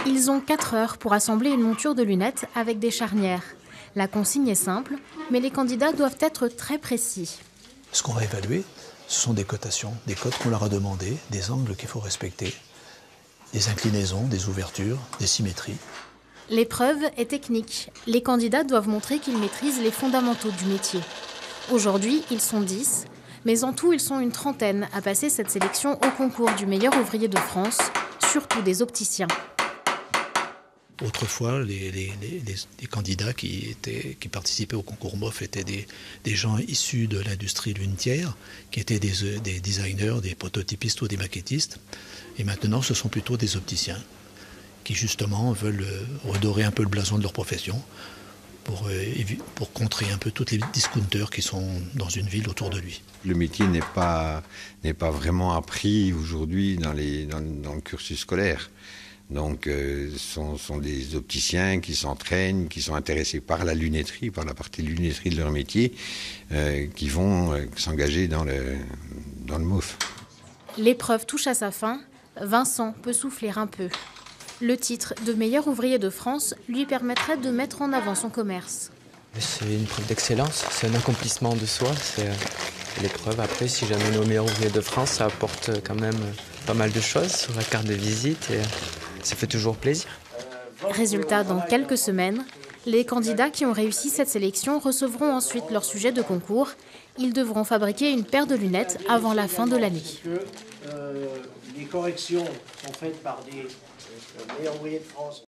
Ils ont 4 heures pour assembler une monture de lunettes avec des charnières. La consigne est simple, mais les candidats doivent être très précis. Ce qu'on va évaluer, ce sont des cotations, des cotes qu'on leur a demandées, des angles qu'il faut respecter, des inclinaisons, des ouvertures, des symétries. L'épreuve est technique. Les candidats doivent montrer qu'ils maîtrisent les fondamentaux du métier. Aujourd'hui, ils sont 10, mais en tout, ils sont une trentaine à passer cette sélection au concours du meilleur ouvrier de France, surtout des opticiens. Autrefois, les candidats qui participaient au concours MOF étaient des gens issus de l'industrie lunetière, qui étaient des designers, des prototypistes ou des maquettistes. Et maintenant, ce sont plutôt des opticiens qui, justement, veulent redorer un peu le blason de leur profession pour contrer un peu tous les discounters qui sont dans une ville autour de lui. Le métier n'est pas vraiment appris aujourd'hui dans le cursus scolaire. Donc, ce sont des opticiens qui s'entraînent, qui sont intéressés par la lunetterie, par la partie lunetterie de leur métier, qui vont s'engager dans le MOF. L'épreuve touche à sa fin. Vincent peut souffler un peu. Le titre de meilleur ouvrier de France lui permettrait de mettre en avant son commerce. C'est une preuve d'excellence, c'est un accomplissement de soi. C'est l'épreuve. Après, si jamais on est au meilleur ouvrier de France, ça apporte quand même pas mal de choses sur la carte de visite et ça fait toujours plaisir. Résultat, dans quelques semaines, les candidats qui ont réussi cette sélection recevront ensuite leur sujet de concours. Ils devront fabriquer une paire de lunettes avant la fin de l'année. Les corrections sont faites par des meilleurs ouvriers de France.